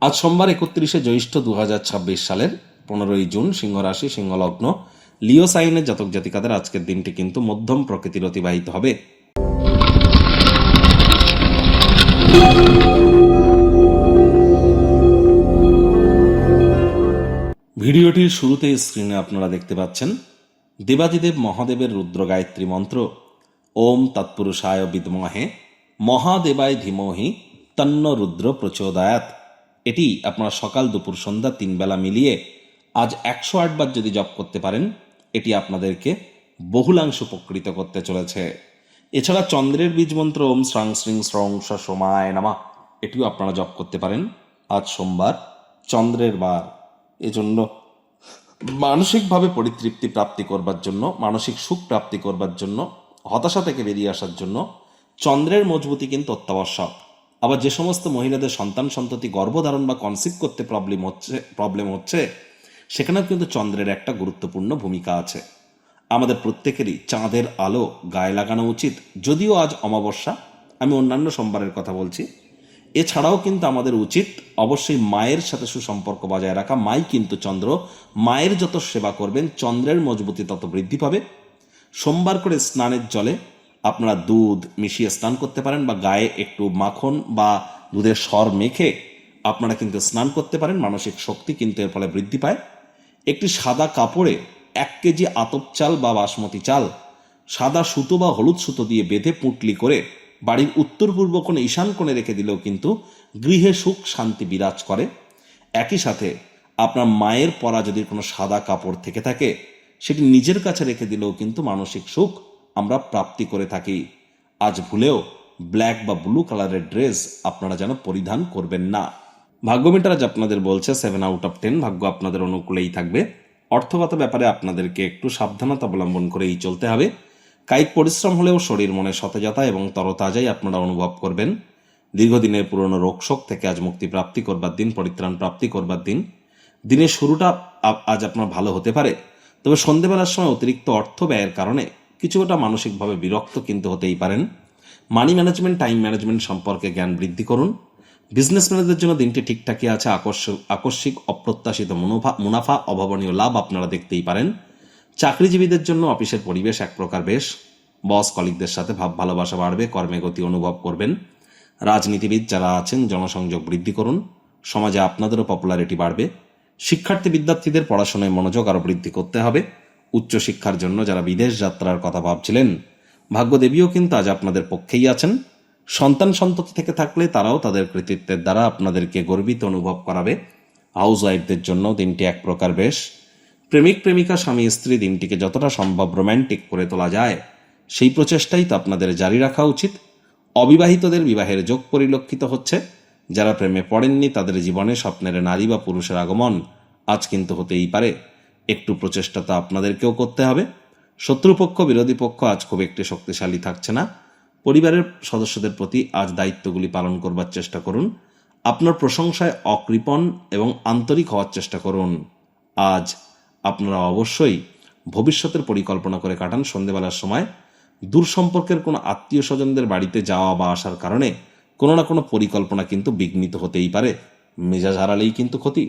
আজ সোমবার 31শে জ্যৈষ্ঠ 2026 সালের 15ই জুন, সিংহ রাশি, সিংহ লগ্ন, লিও সাইনের জাতক জাতিকাদের আজকের দিনটি কিন্তু মধ্যম প্রকৃতির অতিবাহিত হবে। ভিডিওটির শুরুতে স্ক্রিনে আপনারা দেখতে পাচ্ছেন দেবাদিদেব মহাদেবের রুদ্র গায়ত্রী মন্ত্র ওম তৎপুরুষায় বিদ্মহে মহাদেবায় ধীমহি তন্ন রুদ্র প্রচোদয়াৎ। এটি আপনারা সকাল দুপুর সন্ধ্যা 3 বেলা মিলিয়ে আজ 108 বার যদি জপ করতে পারেন, এটি আপনাদেরকে বহুলাংশ উপকৃত করতে চলেছে। এছাড়া চন্দ্রের বীজ মন্ত্র ওম শ্রাং শ্রীং শ্রং সোমায় নামা, এটিও আপনারা জপ করতে পারেন। আজ সোমবার, চন্দ্রের বার, এজন্য মানসিকভাবে পরিতৃপ্তি প্রাপ্তি করবার জন্য, মানসিক সুখ প্রাপ্তি করবার জন্য, হতাশা থেকে বেরিয়ে আসার জন্য চন্দ্রের মজবুতি কিন্তু অত্যাবশ্যক। আবার যে সমস্ত মহিলাদের সন্তান সন্ততি গর্ভধারণ বা কনসিভ করতে প্রবলেম হচ্ছে সেখানেও কিন্তু চন্দ্রের একটা গুরুত্বপূর্ণ ভূমিকা আছে। আমাদের প্রত্যেকেরই চাঁদের আলো গায়ে লাগানো উচিত। যদিও আজ অমাবস্যা, আমি অন্যান্য সোমবারের কথা বলছি। এছাড়াও কিন্তু আমাদের উচিত অবশ্যই মায়ের সাথে সুসম্পর্ক বজায় রাখা। মাই কিন্তু চন্দ্র, মায়ের যত সেবা করবেন চন্দ্রের মজবুতি তত বৃদ্ধি পাবে। সোমবার করে স্নানের জলে আপনারা দুধ মিশিয়ে স্নান করতে পারেন, বা গায়ে একটু মাখন বা দুধের সর মেখে আপনারা কিন্তু স্নান করতে পারেন। মানসিক শক্তি কিন্তু এর ফলে বৃদ্ধি পায়। একটি সাদা কাপড়ে 1 কেজি আতপ চাল বা বাসমতি চাল সাদা সুতো বা হলুদ সুতো দিয়ে বেঁধে পুঁটলি করে বাড়ির উত্তর পূর্ব কোণে ঈশান কোণে রেখে দিলেও কিন্তু গৃহে সুখ শান্তি বিরাজ করে। একই সাথে আপনার মায়ের পরা যদি কোনো সাদা কাপড় থেকে থাকে, সেটি নিজের কাছে রেখে দিলেও কিন্তু মানসিক সুখ আমরা প্রাপ্তি করে থাকি। আজ ভুলেও ব্ল্যাক বা ব্লু কালারের ড্রেস আপনারা যেন পরিধান করবেন না। ভাগ্য মিটার আজ আপনাদের বলছে 7 আউট অফ 10, ভাগ্য আপনাদের অনুকূলেই থাকবে। অর্থগত ব্যাপারে আপনাদেরকে একটু সাবধানতা অবলম্বন করেই চলতে হবে। কায়িক পরিশ্রম হলেও শরীর মনে সতেজতা এবং তরতাজাই আপনারা অনুভব করবেন। দীর্ঘদিনের পুরনো রোগশোক থেকে আজ মুক্তি প্রাপ্তি করবার দিন, পরিত্রাণ প্রাপ্তি করবার দিন। দিনের শুরুটা আজ আপনার ভালো হতে পারে, তবে সন্ধেবেলার সময় অতিরিক্ত অর্থ ব্যয়ের কারণে কিছুটা মানসিকভাবে বিরক্ত কিন্তু হতেই পারেন। মানি ম্যানেজমেন্ট, টাইম ম্যানেজমেন্ট সম্পর্কে জ্ঞান বৃদ্ধি করুন। বিজনেসম্যানদের জন্য দিনটি ঠিকঠাকই আছে। আকস্মিক অপ্রত্যাশিত মুনাফা, অভাবনীয় লাভ আপনারা দেখতেই পারেন। চাকরিজীবীদের জন্য অফিসের পরিবেশ এক প্রকার বেশ। বস কলিগদের সাথে ভাব ভালোবাসা বাড়বে, কর্মে গতি অনুভব করবেন। রাজনীতিবিদ যারা আছেন জনসংযোগ বৃদ্ধি করুন, সমাজে আপনাদেরও পপুলারিটি বাড়বে। শিক্ষার্থী বিদ্যার্থীদের পড়াশোনায় মনোযোগ আরও বৃদ্ধি করতে হবে। উচ্চশিক্ষার জন্য যারা বিদেশ যাত্রার কথা ভাবছিলেন, ভাগ্যদেবীও কিন্তু আজ আপনাদের পক্ষেই আছেন। সন্তান সন্ততি থেকে থাকলে তারাও তাদের কৃতিত্বের দ্বারা আপনাদেরকে গর্বিত অনুভব করাবে। হাউস ওয়াইফদের জন্য দিনটি এক প্রকার বেশ। প্রেমিক প্রেমিকা স্বামী স্ত্রী দিনটিকে যতটা সম্ভব রোম্যান্টিক করে তোলা যায় সেই প্রচেষ্টাই তো আপনাদের জারি রাখা উচিত। অবিবাহিতদের বিবাহের যোগ পরিলক্ষিত হচ্ছে। যারা প্রেমে পড়েননি তাদের জীবনে স্বপ্নের নারী বা পুরুষের আগমন আজ কিন্তু হতেই পারে। একটু প্রচেষ্টা তো আপনাদেরকেও করতে হবে। শত্রুপক্ষ বিরোধী পক্ষ আজ খুব একটি শক্তিশালী থাকছে না। পরিবারের সদস্যদের প্রতি আজ দায়িত্বগুলি পালন করবার চেষ্টা করুন। আপনার প্রশংসায় অকৃপণ এবং আন্তরিক হওয়ার চেষ্টা করুন। আজ আপনারা অবশ্যই ভবিষ্যতের পরিকল্পনা করে কাটান। সন্ধেবেলার সময় দূর সম্পর্কের কোনো আত্মীয় স্বজনদের বাড়িতে যাওয়া বা আসার কারণে কোনো না কোনো পরিকল্পনা কিন্তু বিঘ্নিত হতেই পারে। মেজাজ হারালেই কিন্তু ক্ষতি।